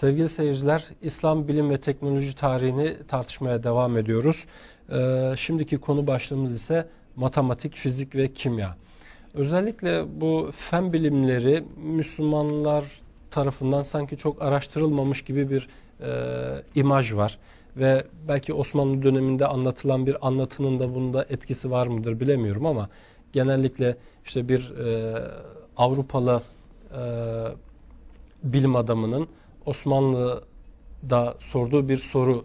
Sevgili seyirciler, İslam bilim ve teknoloji tarihini tartışmaya devam ediyoruz. Şimdiki konu başlığımız ise matematik, fizik ve kimya. Özellikle bu fen bilimleri Müslümanlar tarafından sanki çok araştırılmamış gibi bir imaj var. Ve belki Osmanlı döneminde anlatılan bir anlatının da bunda etkisi var mıdır bilemiyorum ama genellikle işte bir Avrupalı bilim adamının Osmanlı'da sorduğu bir soru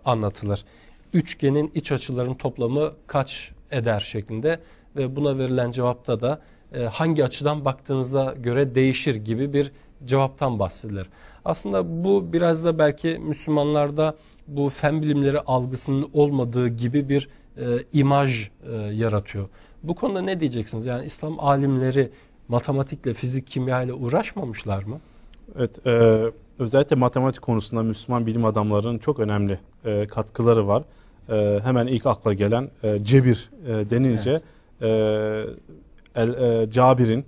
anlatılır. Üçgenin iç açılarının toplamı kaç eder şeklinde ve buna verilen cevapta da hangi açıdan baktığınıza göre değişir gibi bir cevaptan bahsedilir. Aslında bu biraz da belki Müslümanlarda bu fen bilimleri algısının olmadığı gibi bir imaj yaratıyor. Bu konuda ne diyeceksiniz? Yani İslam alimleri matematikle, fizik, kimya ile uğraşmamışlar mı? Evet, özellikle matematik konusunda Müslüman bilim adamlarının çok önemli katkıları var. Hemen ilk akla gelen cebir denince Cabir'in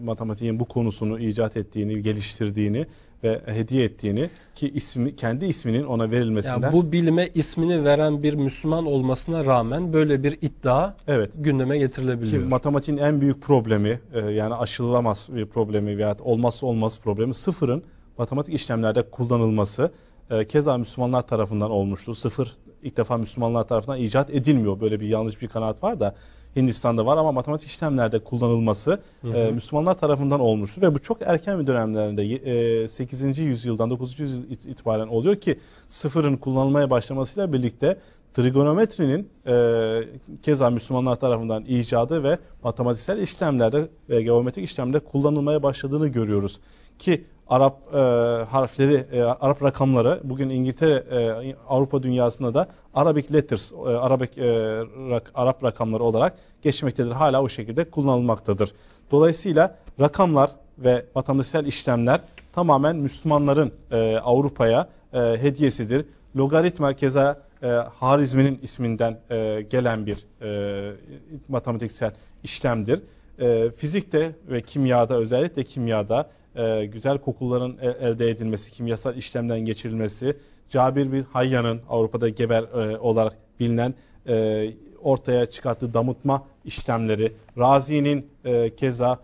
matematiğin bu konusunu icat ettiğini, geliştirdiğini ve hediye ettiğini ki kendi isminin ona verilmesinden. Yani bu bilime ismini veren bir Müslüman olmasına rağmen böyle bir iddia gündeme getirilebiliyor. Ki matematiğin en büyük problemi yani aşılamaz bir problemi veya olmazsa olmaz problemi sıfırın matematik işlemlerde kullanılması. Keza Müslümanlar tarafından olmuştu. Sıfır ilk defa Müslümanlar tarafından icat edilmiyor. Böyle bir yanlış bir kanaat var da Hindistan'da var ama matematik işlemlerde kullanılması Müslümanlar tarafından olmuştu ve bu çok erken bir dönemlerinde 8. yüzyıldan 9. yüzyıl itibaren oluyor ki sıfırın kullanılmaya başlamasıyla birlikte trigonometrinin keza Müslümanlar tarafından icadı ve matematiksel işlemlerde ve geometrik işlemlerde kullanılmaya başladığını görüyoruz ki Arap harfleri, Arap rakamları bugün İngiltere, Avrupa dünyasında da Arabic letters, Arap rakamları olarak geçmektedir. Hala o şekilde kullanılmaktadır. Dolayısıyla rakamlar ve matematiksel işlemler tamamen Müslümanların Avrupa'ya hediyesidir. Logaritma keza Harizmi'nin isminden gelen bir matematiksel işlemdir. Fizikte ve kimyada, özellikle kimyada güzel kokuların elde edilmesi, kimyasal işlemden geçirilmesi, Cabir bin Hayyan'ın Avrupa'da geber olarak bilinen ortaya çıkarttığı damıtma işlemleri, Razi'nin keza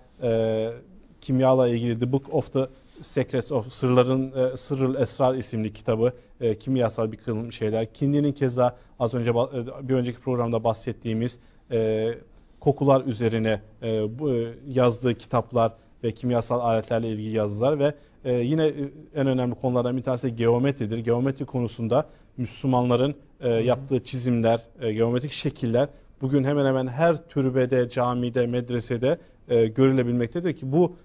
kimyayla ilgili The Book of the Secrets of Sırrıl Esrar isimli kitabı, kimyasal bir kısım şeyler. Kindi'nin keza az önce bir önceki programda bahsettiğimiz kokular üzerine yazdığı kitaplar ve kimyasal aletlerle ilgili yazılar ve yine en önemli konulardan bir tanesi geometridir. Geometri konusunda Müslümanların yaptığı çizimler, geometrik şekiller bugün hemen hemen her türbede, camide, medresede görülebilmektedir ki bu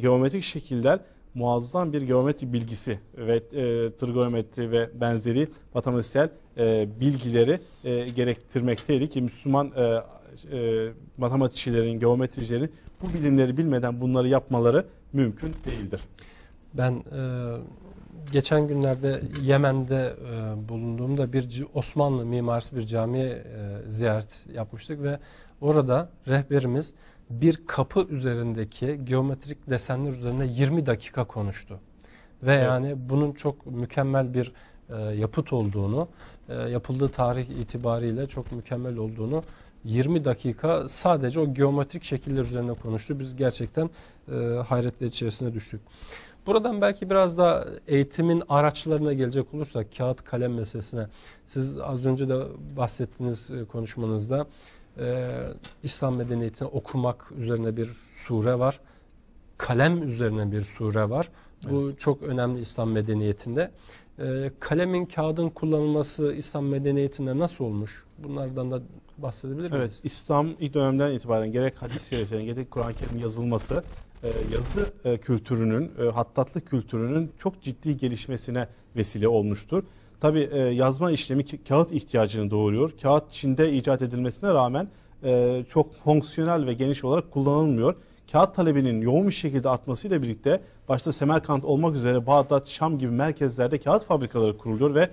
geometrik şekiller muazzam bir geometri bilgisi ve trigonometri ve benzeri matematiksel bilgileri gerektirmekteydi ki Müslüman matematikçilerin, geometricilerin bu bilimleri bilmeden bunları yapmaları mümkün değildir. Ben geçen günlerde Yemen'de bulunduğumda bir Osmanlı mimarisi bir camiye ziyaret yapmıştık ve orada rehberimiz bir kapı üzerindeki geometrik desenler üzerinde 20 dakika konuştu. Ve yani bunun çok mükemmel bir yapıt olduğunu, yapıldığı tarih itibariyle çok mükemmel olduğunu 20 dakika sadece o geometrik şekiller üzerine konuştu. Biz gerçekten hayretle içerisine düştük. Buradan belki biraz da eğitimin araçlarına gelecek olursak kağıt kalem meselesine. Siz az önce de bahsettiğiniz konuşmanızda İslam medeniyetini okumak üzerine bir sure var. Kalem üzerine bir sure var. Bu çok önemli İslam medeniyetinde. Kalemin, kağıdın kullanılması İslam medeniyetinde nasıl olmuş? Bunlardan da bahsedebilir miyiz? Evet, İslam ilk dönemden itibaren gerek hadis-i şeriflerin gerek Kur'an-ı Kerim yazılması yazı kültürünün, hattatlık kültürünün çok ciddi gelişmesine vesile olmuştur. Tabii yazma işlemi kağıt ihtiyacını doğuruyor. Kağıt Çin'de icat edilmesine rağmen çok fonksiyonel ve geniş olarak kullanılmıyor. Kağıt talebinin yoğun bir şekilde artmasıyla birlikte başta Semerkant olmak üzere Bağdat, Şam gibi merkezlerde kağıt fabrikaları kuruluyor ve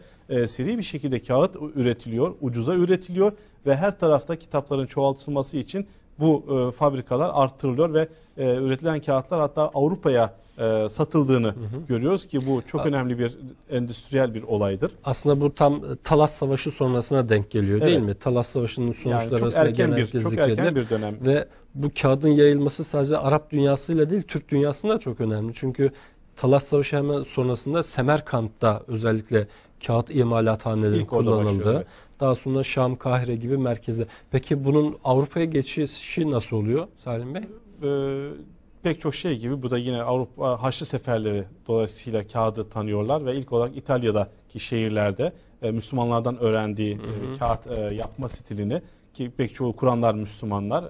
seri bir şekilde kağıt üretiliyor, ucuza üretiliyor ve her tarafta kitapların çoğaltılması için bu fabrikalar arttırılıyor ve üretilen kağıtlar hatta Avrupa'ya satıldığını görüyoruz ki bu çok önemli bir endüstriyel bir olaydır. Aslında bu tam Talas Savaşı sonrasına denk geliyor değil Evet. mi? Talas Savaşı'nın sonuçları Yani arasında genellikle çok erken zikredilir. bir dönem. Ve bu kağıdın yayılması sadece Arap dünyasıyla değil, Türk dünyasında da çok önemli. Çünkü Talas Savaşı hemen sonrasında Semerkant'ta özellikle kağıt imalathaneleri İlk orada kullanıldı. başlıyor, evet. Daha sonra Şam, Kahire gibi merkezde. Peki bunun Avrupa'ya geçişi nasıl oluyor Salim Bey? Pek çok şey gibi bu da yine Avrupa Haçlı Seferleri dolayısıyla kağıdı tanıyorlar ve ilk olarak İtalya'daki şehirlerde Müslümanlardan öğrendiği kağıt yapma stilini, ki pek çoğu Kur'anlar Müslümanlar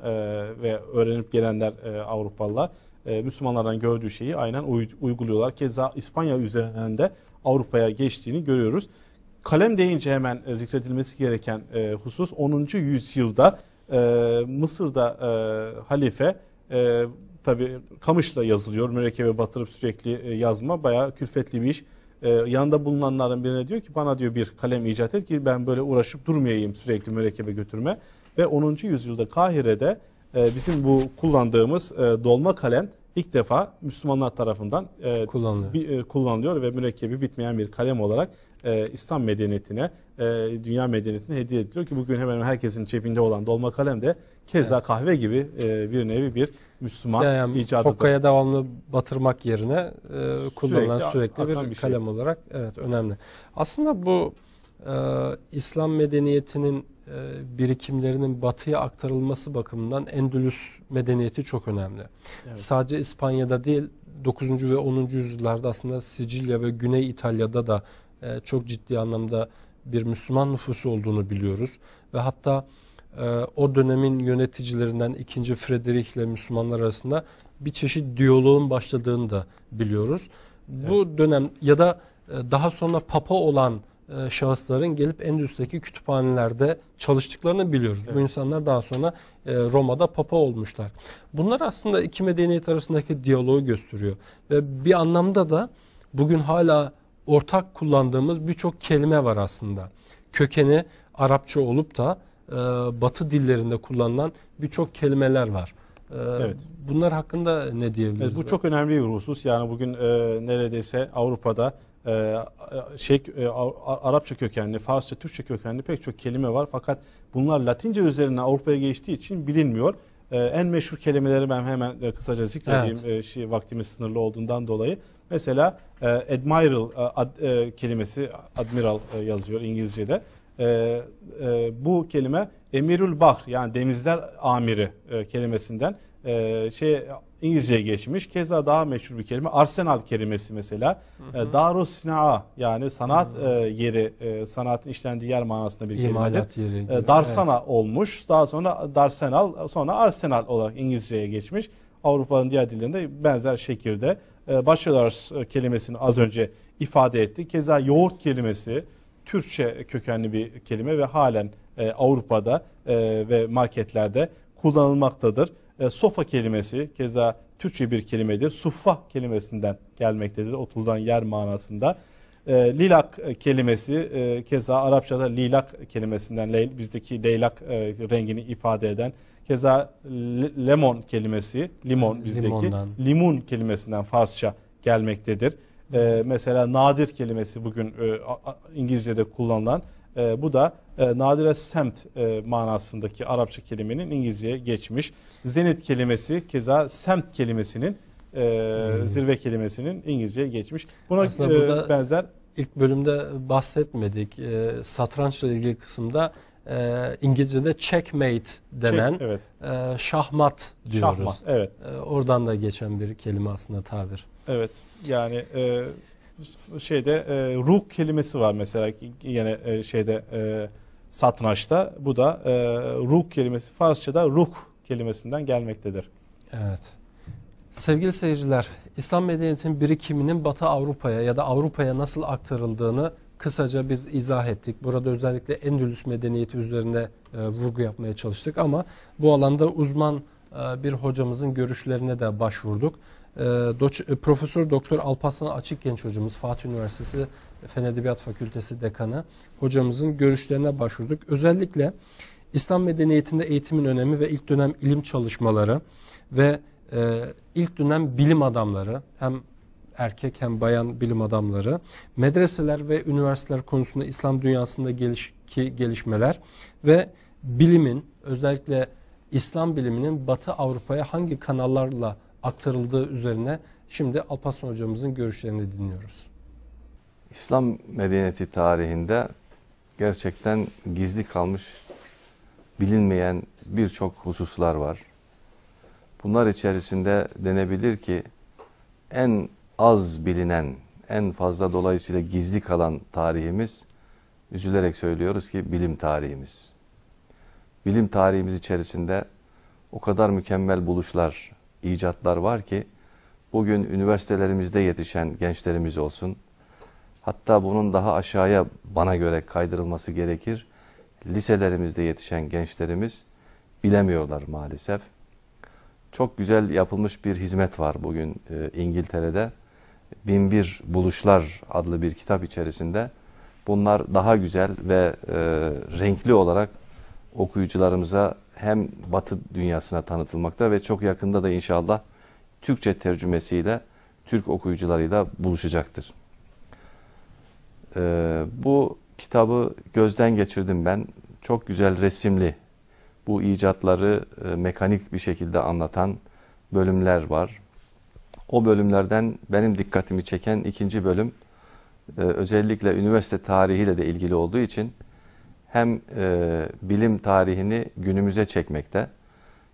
ve öğrenip gelenler Avrupalılar Müslümanlardan gördüğü şeyi aynen uyguluyorlar. Keza İspanya üzerinden de Avrupa'ya geçtiğini görüyoruz. Kalem deyince hemen zikredilmesi gereken husus 10. yüzyılda Mısır'da halife tabii kamışla yazılıyor. Mürekkebe batırıp sürekli yazma bayağı külfetli bir iş. Yanında bulunanların birine diyor ki bana diyor bir kalem icat et ki ben böyle uğraşıp durmayayım sürekli mürekkebe götürme. Ve 10. yüzyılda Kahire'de bizim bu kullandığımız dolma kalem ilk defa Müslümanlar tarafından kullanılıyor ve mürekkebi bitmeyen bir kalem olarak İslam medeniyetine, dünya medeniyetine hediye ediliyor ki bugün hemen herkesin cebinde olan dolma kalem de keza kahve gibi bir nevi bir Müslüman yani icadıdır. Hokkaya devamlı batırmak yerine kullanılan sürekli bir bir kalem olarak önemli. Aslında bu İslam medeniyetinin birikimlerinin batıya aktarılması bakımından Endülüs medeniyeti çok önemli. Evet. Sadece İspanya'da değil 9. ve 10. yüzyıllarda aslında Sicilya ve Güney İtalya'da da çok ciddi anlamda bir Müslüman nüfusu olduğunu biliyoruz. Ve hatta o dönemin yöneticilerinden 2. Frederick ile Müslümanlar arasında bir çeşit diyaloğun başladığını da biliyoruz. Evet. Bu dönem ya da daha sonra Papa olan şahısların gelip Endülüs'teki kütüphanelerde çalıştıklarını biliyoruz. Evet. Bu insanlar daha sonra Roma'da Papa olmuşlar. Bunlar aslında iki medeniyet arasındaki diyaloğu gösteriyor. Ve bir anlamda da bugün hala ortak kullandığımız birçok kelime var aslında. Kökeni Arapça olup da Batı dillerinde kullanılan birçok kelimeler var. Evet. Bunlar hakkında ne diyebiliriz? Evet, bu çok önemli bir husus. Yani bugün neredeyse Avrupa'da Arapça kökenli, Farsça, Türkçe kökenli pek çok kelime var. Fakat bunlar Latince üzerine Avrupa'ya geçtiği için bilinmiyor. En meşhur kelimeleri ben hemen kısaca zikredeyim. Evet. Vaktimiz sınırlı olduğundan dolayı. Mesela admiral kelimesi, admiral yazıyor İngilizce'de. Bu kelime Emirül Bahr yani denizler amiri kelimesinden İngilizce'ye geçmiş. Keza daha meşhur bir kelime arsenal kelimesi mesela. Darus Sinaa yani sanat yeri, sanatın işlendiği yer manasında bir kelimedir. Darsana olmuş. Daha sonra Darsenal, sonra Arsenal olarak İngilizce'ye geçmiş. Avrupa'nın diğer dillerinde benzer şekilde bachelors kelimesini az önce ifade ettik. Keza yoğurt kelimesi Türkçe kökenli bir kelime ve halen Avrupa'da ve marketlerde kullanılmaktadır. Sofa kelimesi keza Türkçe bir kelimedir. Suffa kelimesinden gelmektedir. Oturulan yer manasında. Lilak kelimesi keza Arapçada lilak kelimesinden bizdeki leylak rengini ifade eden. Keza lemon kelimesi, limon bizdeki limun kelimesinden Farsça gelmektedir. Mesela nadir kelimesi bugün İngilizce'de kullanılan bu da nadire semt manasındaki Arapça kelimenin İngilizce'ye geçmiş. Zenit kelimesi keza semt kelimesinin zirve kelimesinin İngilizce'ye geçmiş. Buna benzer ilk bölümde bahsetmedik. Satrançla ilgili kısımda İngilizce'de checkmate denen şahmat diyoruz. Şahmat, evet. Oradan da geçen bir kelime aslında tabir. Evet. Yani ruk kelimesi var mesela yine satrançta. Bu da ruk kelimesi Farsçada ruk kelimesinden gelmektedir. Evet. Sevgili seyirciler, İslam medeniyetinin birikiminin Batı Avrupa'ya ya da Avrupa'ya nasıl aktarıldığını kısaca biz izah ettik. Burada özellikle Endülüs medeniyeti üzerinde vurgu yapmaya çalıştık ama bu alanda uzman bir hocamızın görüşlerine de başvurduk. Profesör Doktor Alparslan Açıkgenç hocamız, Fatih Üniversitesi Fen Edebiyat Fakültesi Dekanı hocamızın görüşlerine başvurduk. Özellikle İslam medeniyetinde eğitimin önemi ve ilk dönem ilim çalışmaları ve ilk dönem bilim adamları hem erkek hem bayan bilim adamları, medreseler ve üniversiteler konusunda İslam dünyasında gelişmeler ve bilimin, özellikle İslam biliminin Batı Avrupa'ya hangi kanallarla aktarıldığı üzerine şimdi Alparslan hocamızın görüşlerini dinliyoruz. İslam medeniyeti tarihinde gerçekten gizli kalmış, bilinmeyen birçok hususlar var. Bunlar içerisinde denebilir ki en az bilinen, en fazla dolayısıyla gizli kalan tarihimiz, üzülerek söylüyoruz ki bilim tarihimiz. Bilim tarihimiz içerisinde o kadar mükemmel buluşlar, icatlar var ki bugün üniversitelerimizde yetişen gençlerimiz olsun, hatta bunun daha aşağıya bana göre kaydırılması gerekir. Liselerimizde yetişen gençlerimiz bilemiyorlar maalesef. Çok güzel yapılmış bir hizmet var bugün İngiltere'de. 1001 Buluşlar adlı bir kitap içerisinde. Bunlar daha güzel ve renkli olarak okuyucularımıza hem Batı dünyasına tanıtılmakta ve çok yakında da inşallah Türkçe tercümesiyle Türk okuyucularıyla buluşacaktır. Bu kitabı gözden geçirdim ben. Çok güzel resimli, bu icatları mekanik bir şekilde anlatan bölümler var. O bölümlerden benim dikkatimi çeken ikinci bölüm özellikle üniversite tarihiyle de ilgili olduğu için hem bilim tarihini günümüze çekmekte,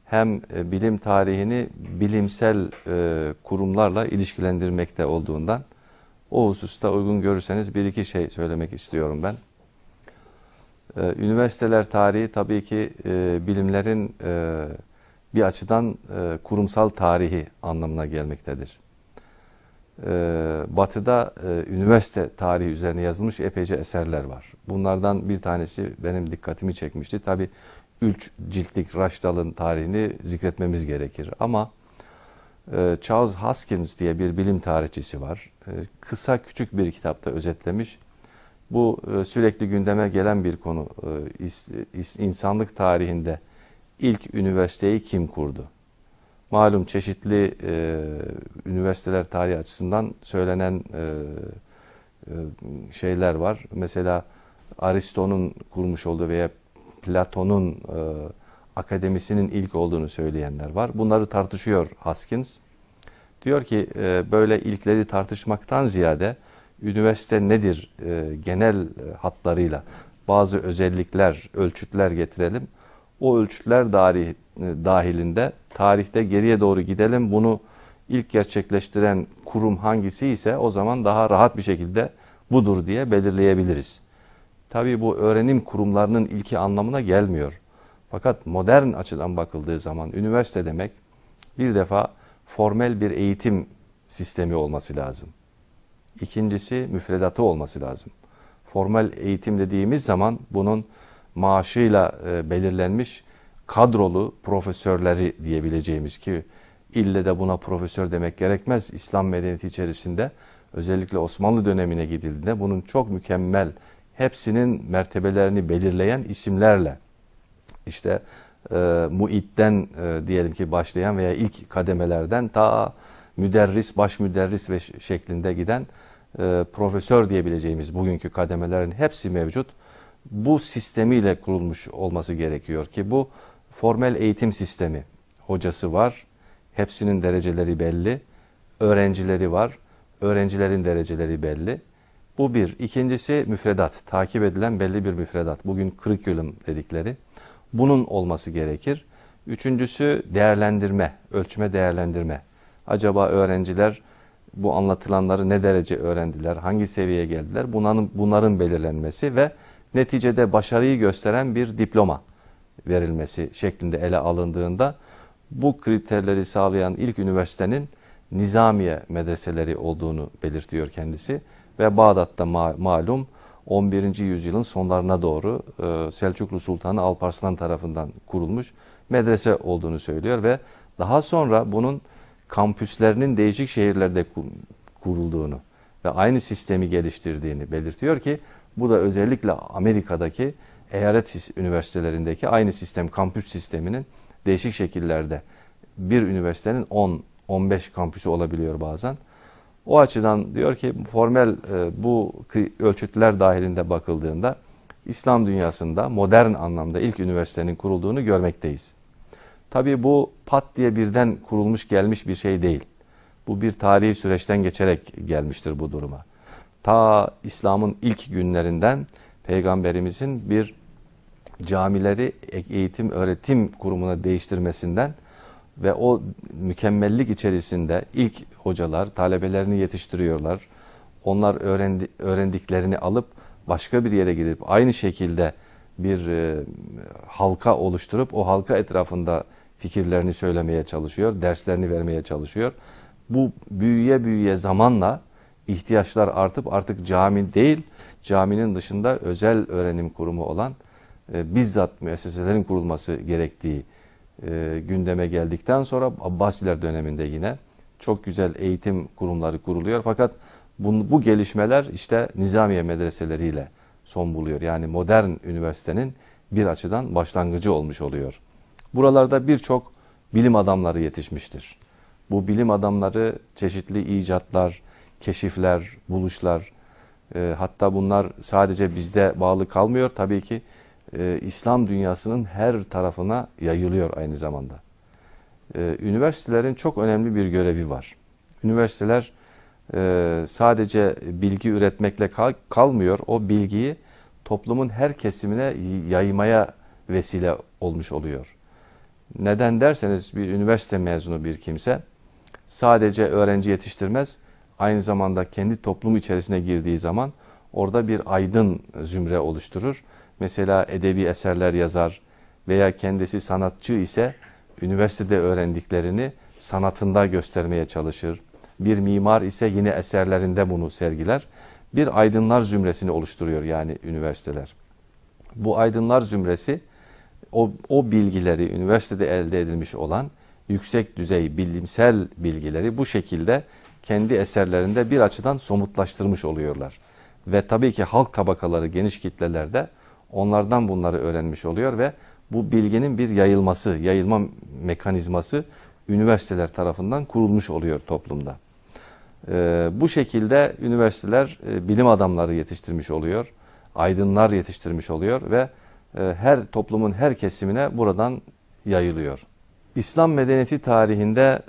hem bilim tarihini bilimsel kurumlarla ilişkilendirmekte olduğundan o hususta uygun görürseniz bir iki şey söylemek istiyorum ben. Üniversiteler tarihi tabii ki bilimlerin bir açıdan kurumsal tarihi anlamına gelmektedir. Batı'da üniversite tarihi üzerine yazılmış epeyce eserler var. Bunlardan bir tanesi benim dikkatimi çekmişti. Tabii 3 ciltlik Raşdal'ın tarihini zikretmemiz gerekir. Ama Charles Hoskins diye bir bilim tarihçisi var. Kısa küçük bir kitapta özetlemiş. Bu sürekli gündeme gelen bir konu. İnsanlık tarihinde ilk üniversiteyi kim kurdu? Malum çeşitli üniversiteler tarihi açısından söylenen şeyler var. Mesela Aristo'nun kurmuş olduğu veya Platon'un akademisinin ilk olduğunu söyleyenler var. Bunları tartışıyor Hoskins. Diyor ki böyle ilkleri tartışmaktan ziyade üniversite nedir genel hatlarıyla bazı özellikler, ölçütler getirelim. O ölçütler dahilinde tarihte geriye doğru gidelim. Bunu ilk gerçekleştiren kurum hangisi ise o zaman daha rahat bir şekilde budur diye belirleyebiliriz. Tabii bu öğrenim kurumlarının ilki anlamına gelmiyor. Fakat modern açıdan bakıldığı zaman üniversite demek bir defa formel bir eğitim sistemi olması lazım. İkincisi müfredatı olması lazım. Formel eğitim dediğimiz zaman bunun maaşıyla belirlenmiş kadrolu profesörleri diyebileceğimiz ki ille de buna profesör demek gerekmez. İslam medeniyeti içerisinde özellikle Osmanlı dönemine gidildiğinde bunun çok mükemmel hepsinin mertebelerini belirleyen isimlerle işte muidden diyelim ki başlayan veya ilk kademelerden ta müderris, baş müderris ve şeklinde giden profesör diyebileceğimiz bugünkü kademelerin hepsi mevcut. Bu sistemiyle kurulmuş olması gerekiyor ki bu formel eğitim sistemi. Hocası var, hepsinin dereceleri belli, öğrencileri var, öğrencilerin dereceleri belli. Bu bir. İkincisi müfredat, takip edilen belli bir müfredat. Bugün curriculum dedikleri. Bunun olması gerekir. Üçüncüsü değerlendirme, ölçme değerlendirme. Acaba öğrenciler bu anlatılanları ne derece öğrendiler, hangi seviyeye geldiler? Bunların belirlenmesi ve neticede başarıyı gösteren bir diploma verilmesi şeklinde ele alındığında bu kriterleri sağlayan ilk üniversitenin Nizamiye medreseleri olduğunu belirtiyor kendisi. Ve Bağdat'ta malum 11. yüzyılın sonlarına doğru Selçuklu Sultanı Alparslan tarafından kurulmuş medrese olduğunu söylüyor ve daha sonra bunun kampüslerinin değişik şehirlerde kurulduğunu ve aynı sistemi geliştirdiğini belirtiyor ki bu da özellikle Amerika'daki eyalet üniversitelerindeki aynı sistem, kampüs sisteminin değişik şekillerde bir üniversitenin 10-15 kampüsü olabiliyor bazen. O açıdan diyor ki formel bu ölçütler dahilinde bakıldığında İslam dünyasında modern anlamda ilk üniversitenin kurulduğunu görmekteyiz. Tabii bu pat diye birden kurulmuş gelmiş bir şey değil. Bu bir tarihi süreçten geçerek gelmiştir bu duruma. Ta İslam'ın ilk günlerinden Peygamberimizin bir camileri eğitim öğretim kurumuna değiştirmesinden ve o mükemmellik içerisinde ilk hocalar talebelerini yetiştiriyorlar. Onlar öğrendiklerini alıp başka bir yere gidip aynı şekilde bir halka oluşturup o halka etrafında fikirlerini söylemeye çalışıyor, derslerini vermeye çalışıyor. Bu büyüye büyüye zamanla ihtiyaçlar artık cami değil, caminin dışında özel öğrenim kurumu olan bizzat müesseselerin kurulması gerektiği gündeme geldikten sonra Abbasiler döneminde yine çok güzel eğitim kurumları kuruluyor. Fakat bu gelişmeler işte Nizamiye medreseleriyle son buluyor. Yani modern üniversitenin bir açıdan başlangıcı olmuş oluyor. Buralarda birçok bilim adamları yetişmiştir. Bu bilim adamları çeşitli icatlar, keşifler, buluşlar, hatta bunlar sadece bizde bağlı kalmıyor. Tabii ki İslam dünyasının her tarafına yayılıyor aynı zamanda. Üniversitelerin çok önemli bir görevi var. Üniversiteler sadece bilgi üretmekle kalmıyor. O bilgiyi toplumun her kesimine yaymaya vesile olmuş oluyor. Neden derseniz bir üniversite mezunu bir kimse sadece öğrenci yetiştirmez, aynı zamanda kendi toplum içerisine girdiği zaman orada bir aydın zümre oluşturur. Mesela edebi eserler yazar veya kendisi sanatçı ise üniversitede öğrendiklerini sanatında göstermeye çalışır. Bir mimar ise yine eserlerinde bunu sergiler. Bir aydınlar zümresini oluşturuyor yani üniversiteler. Bu aydınlar zümresi o bilgileri üniversitede elde edilmiş olan yüksek düzey bilimsel bilgileri bu şekilde kendi eserlerinde bir açıdan somutlaştırmış oluyorlar. Ve tabii ki halk tabakaları geniş kitlelerde onlardan bunları öğrenmiş oluyor ve bu bilginin bir yayılma mekanizması üniversiteler tarafından kurulmuş oluyor toplumda. Bu şekilde üniversiteler bilim adamları yetiştirmiş oluyor, aydınlar yetiştirmiş oluyor ve her toplumun her kesimine buradan yayılıyor. İslam medeniyeti tarihinde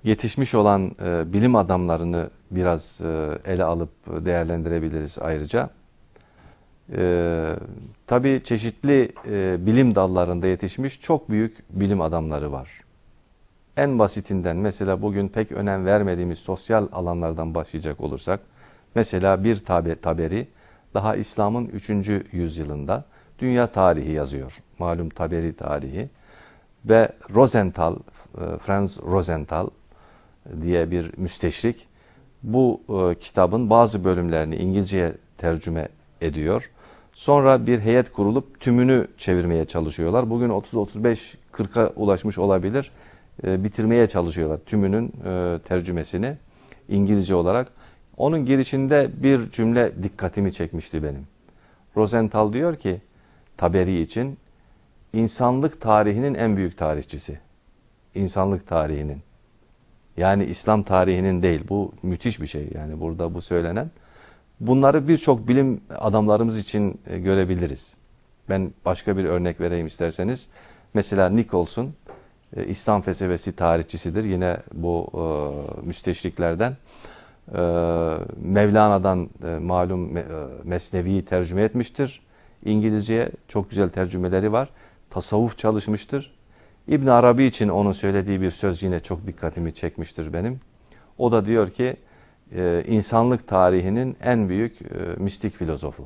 yetişmiş olan bilim adamlarını biraz ele alıp değerlendirebiliriz ayrıca. Tabii çeşitli bilim dallarında yetişmiş çok büyük bilim adamları var. En basitinden mesela bugün pek önem vermediğimiz sosyal alanlardan başlayacak olursak, mesela bir Taberi daha İslam'ın 3. yüzyılında dünya tarihi yazıyor. Malum Taberi tarihi. Ve Rosenthal, Franz Rosenthal diye bir müsteşrik bu kitabın bazı bölümlerini İngilizceye tercüme ediyor. Sonra bir heyet kurulup tümünü çevirmeye çalışıyorlar. Bugün 30-35-40'a ulaşmış olabilir. Bitirmeye çalışıyorlar tümünün tercümesini İngilizce olarak. Onun girişinde bir cümle dikkatimi çekmişti benim. Rosenthal diyor ki Taberi için insanlık tarihinin en büyük tarihçisi. İnsanlık tarihinin. Yani İslam tarihinin değil. Bu müthiş bir şey. Yani burada bu söylenen. Bunları birçok bilim adamlarımız için görebiliriz. Ben başka bir örnek vereyim isterseniz. Mesela Nicholson İslam felsefesi tarihçisidir. Yine bu müsteşriklerden. Mevlana'dan malum Mesnevi'yi tercüme etmiştir. İngilizceye çok güzel tercümeleri var. Tasavvuf çalışmıştır. İbn Arabi için onun söylediği bir söz yine çok dikkatimi çekmiştir benim. O da diyor ki insanlık tarihinin en büyük mistik filozofu.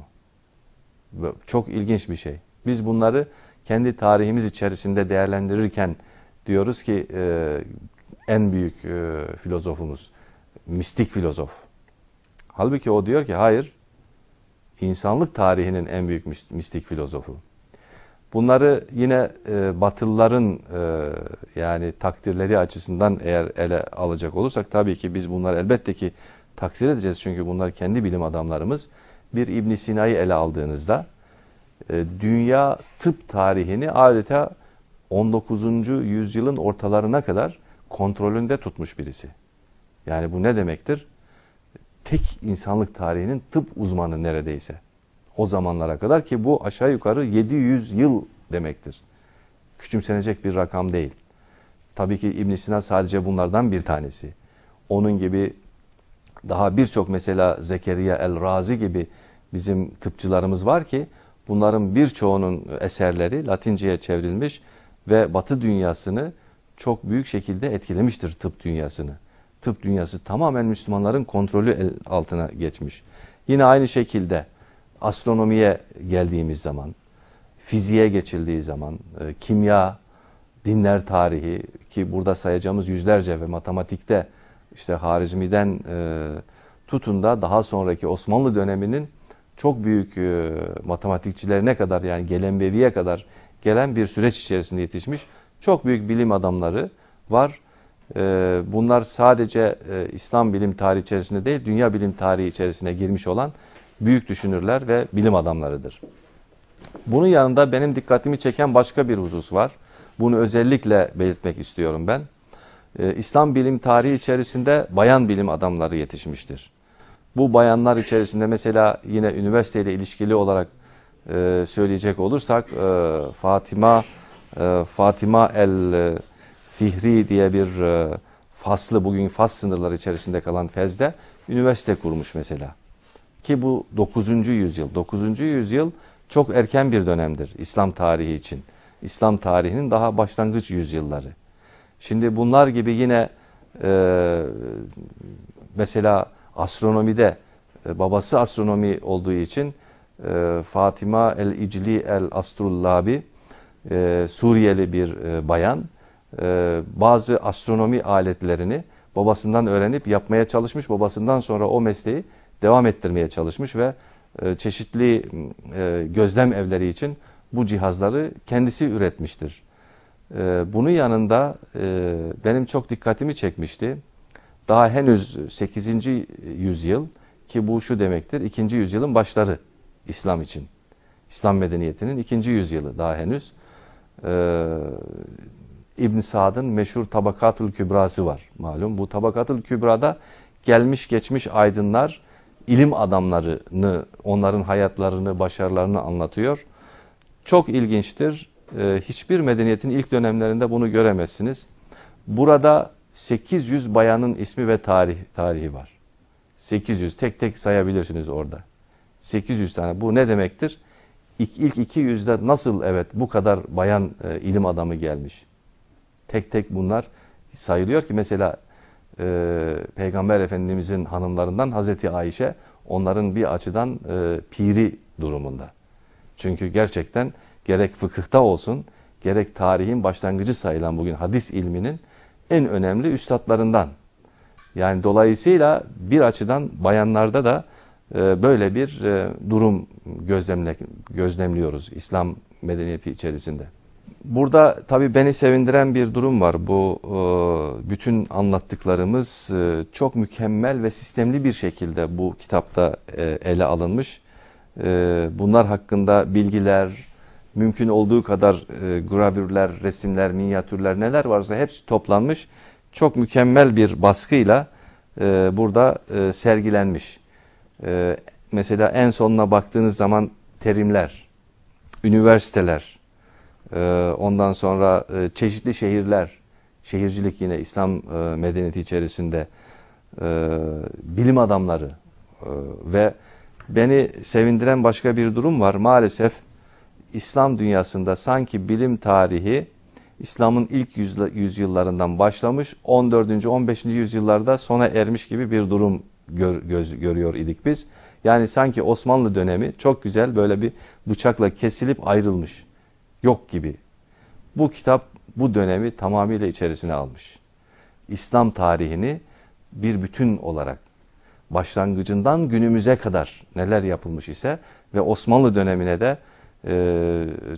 Çok ilginç bir şey. Biz bunları kendi tarihimiz içerisinde değerlendirirken diyoruz ki en büyük filozofumuz mistik filozof. Halbuki o diyor ki hayır, insanlık tarihinin en büyük mistik filozofu. Bunları yine Batılıların yani takdirleri açısından eğer ele alacak olursak tabii ki biz bunları elbette ki takdir edeceğiz. Çünkü bunlar kendi bilim adamlarımız. Bir İbn Sina'yı ele aldığınızda dünya tıp tarihini adeta 19. yüzyılın ortalarına kadar kontrolünde tutmuş birisi. Yani bu ne demektir? Tek insanlık tarihinin tıp uzmanı neredeyse. O zamanlara kadar, ki bu aşağı yukarı 700 yıl demektir. Küçümsenecek bir rakam değil. Tabii ki İbn Sina sadece bunlardan bir tanesi. Onun gibi daha birçok, mesela Zekeriya el-Razi gibi bizim tıpçılarımız var ki bunların birçoğunun eserleri Latinceye çevrilmiş ve Batı dünyasını çok büyük şekilde etkilemiştir, tıp dünyasını. Tıp dünyası tamamen Müslümanların kontrolü altına geçmiş. Yine aynı şekilde astronomiye geldiğimiz zaman, fiziğe geçildiği zaman, kimya, dinler tarihi, ki burada sayacağımız yüzlerce, ve matematikte işte Harizmi'den tutun da daha sonraki Osmanlı döneminin çok büyük matematikçilerine kadar, yani Gelenbevi'ye kadar gelen bir süreç içerisinde yetişmiş çok büyük bilim adamları var. Bunlar sadece İslam bilim tarihi içerisinde değil, dünya bilim tarihi içerisine girmiş olan büyük düşünürler ve bilim adamlarıdır. Bunun yanında benim dikkatimi çeken başka bir husus var. Bunu özellikle belirtmek istiyorum ben. İslam bilim tarihi içerisinde bayan bilim adamları yetişmiştir. Bu bayanlar içerisinde mesela yine üniversiteyle ilişkili olarak söyleyecek olursak Fatima el-Fihri diye bir faslı, bugün Fas sınırları içerisinde kalan Fez'de üniversite kurmuş mesela. Ki bu 9. yüzyıl. 9. yüzyıl çok erken bir dönemdir İslam tarihi için. İslam tarihinin daha başlangıç yüzyılları. Şimdi bunlar gibi yine mesela astronomide babası astronomi olduğu için Fatima el-İcli el-Astrullabi, Suriyeli bir bayan, bazı astronomi aletlerini babasından öğrenip yapmaya çalışmış. Babasından sonra o mesleği devam ettirmeye çalışmış ve çeşitli gözlem evleri için bu cihazları kendisi üretmiştir. Bunun yanında benim çok dikkatimi çekmişti. Daha henüz 8. yüzyıl, ki bu şu demektir, 2. yüzyılın başları İslam için. İslam medeniyetinin 2. yüzyılı daha henüz. İbn Sad'ın meşhur Tabakatül Kübrası var malum. Bu Tabakatül Kübra'da gelmiş geçmiş aydınlar, ilim adamlarını, onların hayatlarını, başarılarını anlatıyor. Çok ilginçtir. Hiçbir medeniyetin ilk dönemlerinde bunu göremezsiniz. Burada 800 bayanın ismi ve tarihi var. 800 tek tek sayabilirsiniz orada. 800 tane. Bu ne demektir? İlk 200'de nasıl bu kadar bayan ilim adamı gelmiş? Tek tek bunlar sayılıyor ki mesela Peygamber Efendimizin hanımlarından Hazreti Ayşe onların bir açıdan piri durumunda. Çünkü gerçekten gerek fıkıhta olsun, gerek tarihin başlangıcı sayılan bugün hadis ilminin en önemli üstadlarından. Yani dolayısıyla bir açıdan bayanlarda da böyle bir durum gözlemliyoruz İslam medeniyeti içerisinde. Burada tabii beni sevindiren bir durum var. Bu bütün anlattıklarımız çok mükemmel ve sistemli bir şekilde bu kitapta ele alınmış. Bunlar hakkında bilgiler, mümkün olduğu kadar gravürler, resimler, minyatürler neler varsa hepsi toplanmış. Çok mükemmel bir baskıyla burada sergilenmiş. Mesela en sonuna baktığınız zaman terimler, üniversiteler, ondan sonra çeşitli şehirler, şehircilik yine İslam medeniyeti içerisinde, bilim adamları ve beni sevindiren başka bir durum var. Maalesef İslam dünyasında sanki bilim tarihi İslam'ın ilk yüzyıllarından başlamış, 14. 15. yüzyıllarda sona ermiş gibi bir durum görüyor idik biz. Yani sanki Osmanlı dönemi çok güzel böyle bir bıçakla kesilip ayrılmış. Yok gibi. Bu kitap bu dönemi tamamıyla içerisine almış. İslam tarihini bir bütün olarak başlangıcından günümüze kadar neler yapılmış ise ve Osmanlı dönemine de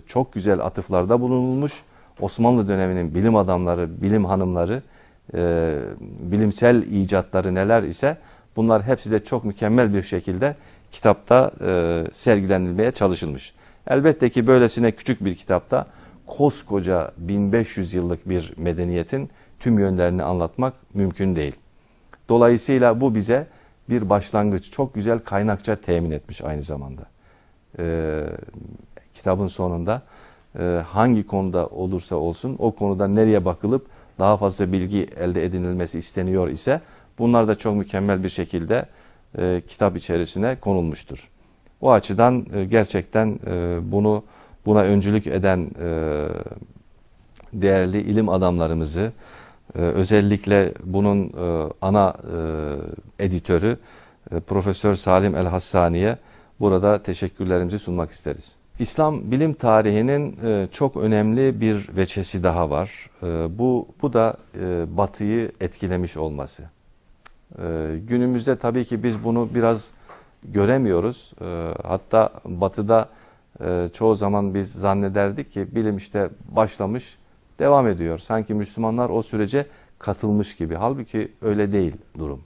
çok güzel atıflarda bulunulmuş. Osmanlı döneminin bilim adamları, bilim hanımları, bilimsel icatları neler ise bunlar hepsi de çok mükemmel bir şekilde kitapta sergilenilmeye çalışılmış. Elbette ki böylesine küçük bir kitapta koskoca 1500 yıllık bir medeniyetin tüm yönlerini anlatmak mümkün değil. Dolayısıyla bu bize bir başlangıç, çok güzel kaynakça temin etmiş aynı zamanda. Kitabın sonunda hangi konuda olursa olsun o konuda nereye bakılıp daha fazla bilgi elde edinilmesi isteniyor ise bunlar da çok mükemmel bir şekilde kitap içerisine konulmuştur. O açıdan gerçekten buna öncülük eden değerli ilim adamlarımızı, özellikle bunun ana editörü Profesör Salim El-Hassani'ye burada teşekkürlerimizi sunmak isteriz. İslam bilim tarihinin çok önemli bir veçesi daha var. Bu da Batı'yı etkilemiş olması. Günümüzde tabii ki biz bunu biraz göremiyoruz. Hatta Batı'da çoğu zaman biz zannederdik ki bilim işte başlamış, devam ediyor. Sanki Müslümanlar o sürece katılmış gibi. Halbuki öyle değil durum.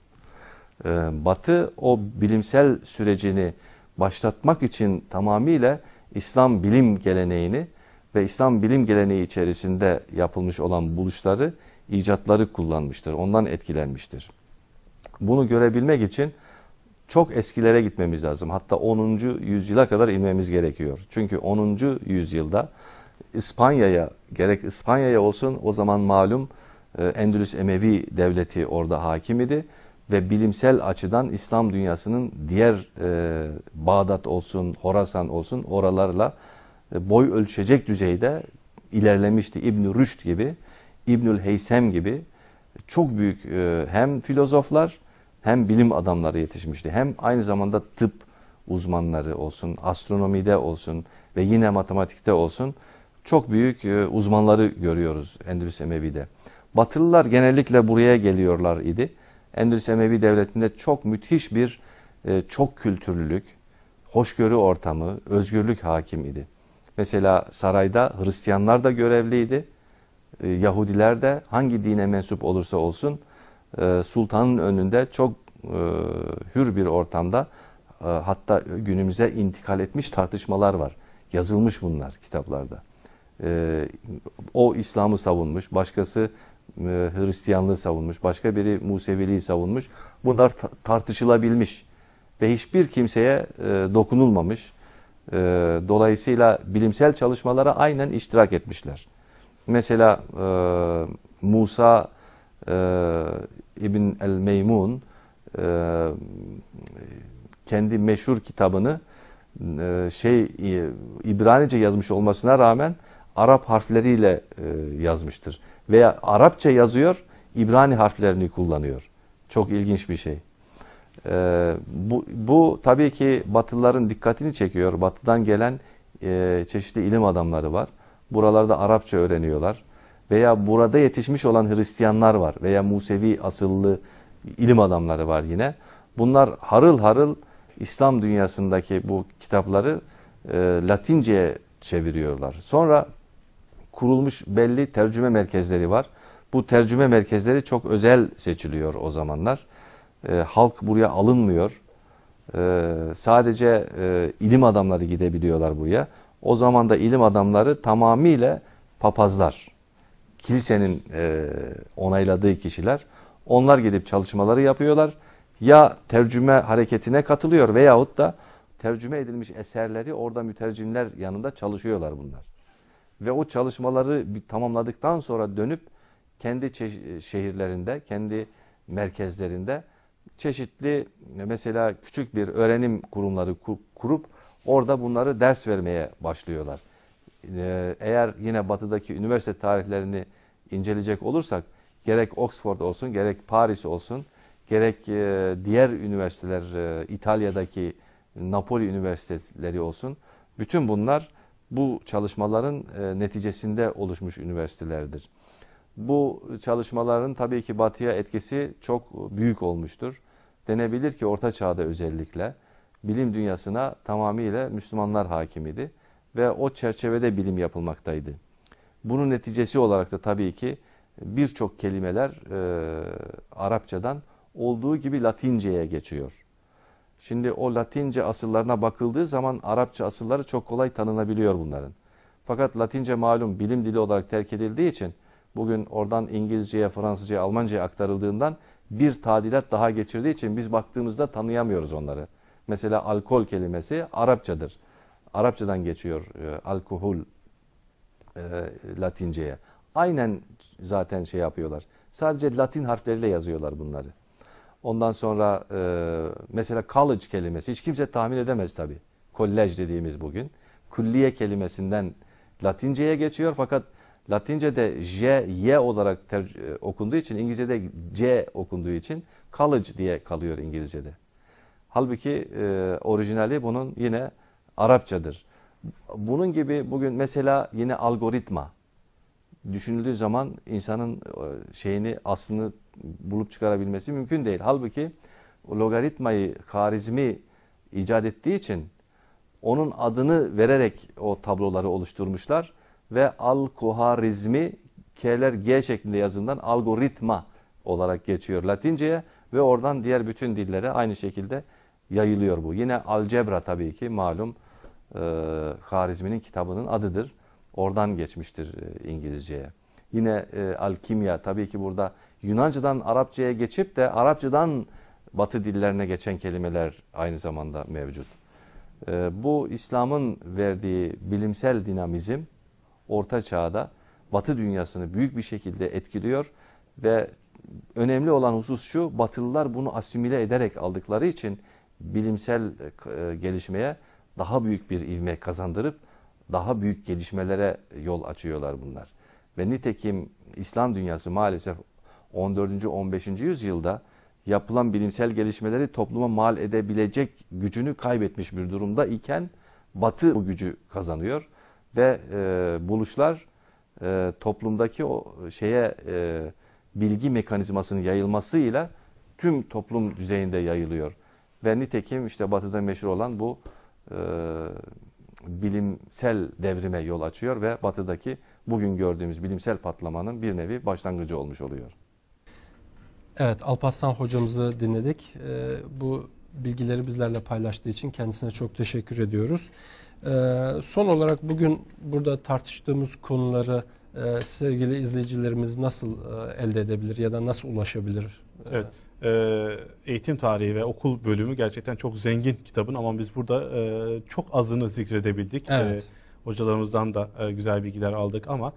Batı o bilimsel sürecini başlatmak için tamamıyla İslam bilim geleneğini ve İslam bilim geleneği içerisinde yapılmış olan buluşları, icatları kullanmıştır. Ondan etkilenmiştir. Bunu görebilmek için çok eskilere gitmemiz lazım. Hatta 10. yüzyıla kadar inmemiz gerekiyor. Çünkü 10. yüzyılda gerek İspanya'ya olsun, o zaman malum Endülüs Emevi devleti orada hakim idi ve bilimsel açıdan İslam dünyasının diğer Bağdat olsun, Horasan olsun oralarla boy ölçecek düzeyde ilerlemişti. İbn-i Rüşd gibi, İbnül Heysem gibi çok büyük hem filozoflar hem bilim adamları yetişmişti. Hem aynı zamanda tıp uzmanları olsun, astronomide olsun ve yine matematikte olsun çok büyük uzmanları görüyoruz Endülüs Emevi'de. Batılılar genellikle buraya geliyorlar idi. Endülüs Emevi Devleti'nde çok müthiş bir çok kültürlülük, hoşgörü ortamı, özgürlük hakim idi. Mesela sarayda Hristiyanlar da görevliydi. Yahudiler de hangi dine mensup olursa olsun sultanın önünde çok hür bir ortamda, hatta günümüze intikal etmiş tartışmalar var. Yazılmış bunlar kitaplarda. O İslam'ı savunmuş, başkası Hristiyanlığı savunmuş, başka biri Museviliği savunmuş. Bunlar tartışılabilmiş ve hiçbir kimseye dokunulmamış. Dolayısıyla bilimsel çalışmalara aynen iştirak etmişler. Mesela Musa İbn el-Meymun kendi meşhur kitabını İbranice yazmış olmasına rağmen Arap harfleriyle yazmıştır. Veya Arapça yazıyor, İbrani harflerini kullanıyor. Çok ilginç bir şey. Bu tabii ki Batılıların dikkatini çekiyor. Batıdan gelen çeşitli ilim adamları var. Buralarda Arapça öğreniyorlar. Veya burada yetişmiş olan Hristiyanlar var. Veya Musevi asıllı ilim adamları var yine. Bunlar harıl harıl İslam dünyasındaki bu kitapları Latince'ye çeviriyorlar. Sonra kurulmuş belli tercüme merkezleri var. Bu tercüme merkezleri çok özel seçiliyor o zamanlar. Halk buraya alınmıyor. Sadece ilim adamları gidebiliyorlar buraya. O zaman da ilim adamları tamamıyla papazlar. Kilisenin onayladığı kişiler. Onlar gidip çalışmaları yapıyorlar. Ya tercüme hareketine katılıyor veyahut da tercüme edilmiş eserleri orada mütercimler yanında çalışıyorlar bunlar. Ve o çalışmaları tamamladıktan sonra dönüp kendi şehirlerinde, kendi merkezlerinde çeşitli mesela küçük bir öğrenim kurumları kurup orada bunları ders vermeye başlıyorlar. Eğer yine batıdaki üniversite tarihlerini inceleyecek olursak gerek Oxford olsun, gerek Paris olsun, gerek diğer üniversiteler, İtalya'daki Napoli üniversiteleri olsun, bütün bunlar bu çalışmaların neticesinde oluşmuş üniversitelerdir. Bu çalışmaların tabii ki batıya etkisi çok büyük olmuştur. Denebilir ki Orta Çağ'da özellikle bilim dünyasına tamamıyla Müslümanlar hakim idi ve o çerçevede bilim yapılmaktaydı. Bunun neticesi olarak da tabii ki birçok kelimeler Arapçadan olduğu gibi Latince'ye geçiyor. Şimdi o Latince asıllarına bakıldığı zaman Arapça asılları çok kolay tanınabiliyor bunların. Fakat Latince malum bilim dili olarak terk edildiği için bugün oradan İngilizceye, Fransızcaya, Almancaya aktarıldığından bir tadilat daha geçirdiği için biz baktığımızda tanıyamıyoruz onları. Mesela alkol kelimesi Arapçadır. Arapçadan geçiyor alkohol Latinceye. Aynen zaten şey yapıyorlar. Sadece Latin harfleriyle yazıyorlar bunları. Ondan sonra mesela college kelimesi hiç kimse tahmin edemez tabii. College dediğimiz bugün. Külliye kelimesinden Latinceye geçiyor fakat Latince'de Y olarak okunduğu için İngilizce'de C okunduğu için college diye kalıyor İngilizce'de. Halbuki orijinali bunun yine Arapçadır. Bunun gibi bugün mesela yine algoritma düşünüldüğü zaman insanın şeyini aslını bulup çıkarabilmesi mümkün değil. Halbuki logaritmayı Harizmi icat ettiği için onun adını vererek o tabloları oluşturmuşlar ve Al-Kuharizmi K'ler G şeklinde yazından algoritma olarak geçiyor Latinceye ve oradan diğer bütün dillere aynı şekilde yayılıyor bu. Yine algebra tabii ki malum Harizmi'nin kitabının adıdır. Oradan geçmiştir İngilizceye. Yine alkimya tabii ki burada Yunanca'dan Arapçaya geçip de Arapçadan Batı dillerine geçen kelimeler aynı zamanda mevcut. Bu İslam'ın verdiği bilimsel dinamizm Orta Çağ'da Batı dünyasını büyük bir şekilde etkiliyor ve önemli olan husus şu, Batılılar bunu asimile ederek aldıkları için bilimsel gelişmeye daha büyük bir ivme kazandırıp daha büyük gelişmelere yol açıyorlar bunlar. Ve nitekim İslam dünyası maalesef 14. 15. yüzyılda yapılan bilimsel gelişmeleri topluma mal edebilecek gücünü kaybetmiş bir durumda iken Batı bu gücü kazanıyor ve buluşlar toplumdaki o bilgi mekanizmasının yayılmasıyla tüm toplum düzeyinde yayılıyor. Ve nitekim işte Batı'da meşhur olan bu bilimsel devrime yol açıyor ve Batı'daki bugün gördüğümüz bilimsel patlamanın bir nevi başlangıcı olmuş oluyor. Evet, Alparslan hocamızı dinledik. Bu bilgileri bizlerle paylaştığı için kendisine çok teşekkür ediyoruz. Son olarak bugün burada tartıştığımız konuları sevgili izleyicilerimiz nasıl elde edebilir ya da nasıl ulaşabilir? Evet. Eğitim tarihi ve okul bölümü gerçekten çok zengin kitabın ama biz burada çok azını zikredebildik. Evet. Hocalarımızdan da güzel bilgiler aldık ama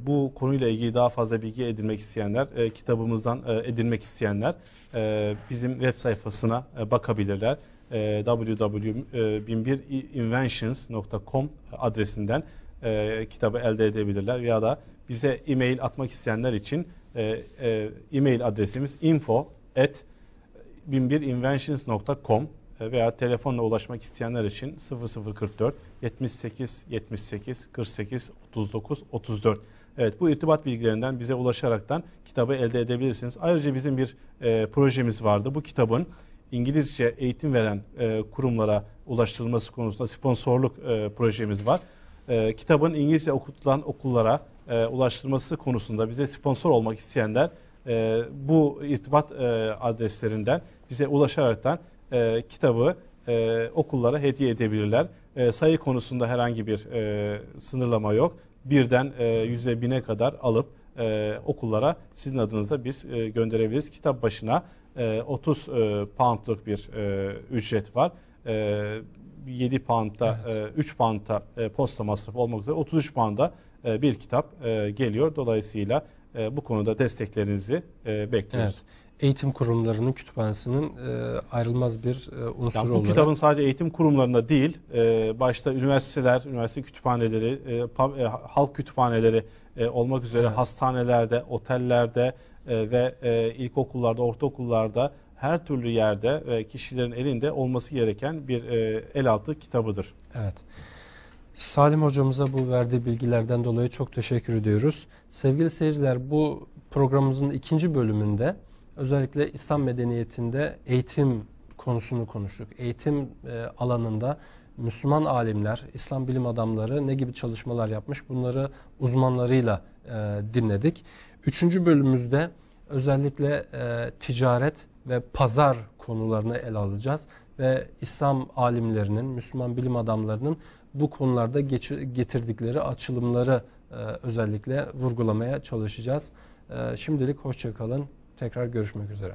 bu konuyla ilgili daha fazla bilgi edinmek isteyenler, kitabımızdan edinmek isteyenler bizim web sayfasına bakabilirler. www.binbirinventions.com adresinden kitabı elde edebilirler ya da bize e-mail atmak isteyenler için e-mail adresimiz info@binbirinventions.com veya telefonla ulaşmak isteyenler için 0044 78 78 48 39 34. Evet, bu irtibat bilgilerinden bize ulaşaraktan kitabı elde edebilirsiniz. Ayrıca bizim bir projemiz vardı. Bu kitabın İngilizce eğitim veren kurumlara ulaştırılması konusunda sponsorluk projemiz var. Kitabın İngilizce okutulan okullara ulaştırılması konusunda bize sponsor olmak isteyenler bu irtibat adreslerinden bize ulaşaraktan kitabı okullara hediye edebilirler. Sayı konusunda herhangi bir sınırlama yok. Birden %1000'e kadar alıp okullara sizin adınıza biz gönderebiliriz. Kitap başına 30 poundluk bir ücret var. 7 poundda, evet. 3 poundda posta masrafı olmak üzere 33 poundda bir kitap geliyor. Dolayısıyla bu konuda desteklerinizi bekliyoruz. Evet. Eğitim kurumlarının kütüphanesinin ayrılmaz bir unsuru yani bu olarak. kitabın sadece eğitim kurumlarında değil, başta üniversiteler, üniversite kütüphaneleri, halk kütüphaneleri olmak üzere evet. Hastanelerde, otellerde ve ilkokullarda, ortaokullarda her türlü yerde kişilerin elinde olması gereken bir el altı kitabıdır. Evet. Salim hocamıza bu verdiği bilgilerden dolayı çok teşekkür ediyoruz. Sevgili seyirciler, bu programımızın ikinci bölümünde özellikle İslam medeniyetinde eğitim konusunu konuştuk. Eğitim alanında Müslüman alimler, İslam bilim adamları ne gibi çalışmalar yapmış, bunları uzmanlarıyla dinledik. Üçüncü bölümümüzde özellikle ticaret ve pazar konularını ele alacağız ve İslam alimlerinin, Müslüman bilim adamlarının bu konularda getirdikleri açılımları özellikle vurgulamaya çalışacağız. Şimdilik hoşça kalın. Tekrar görüşmek üzere.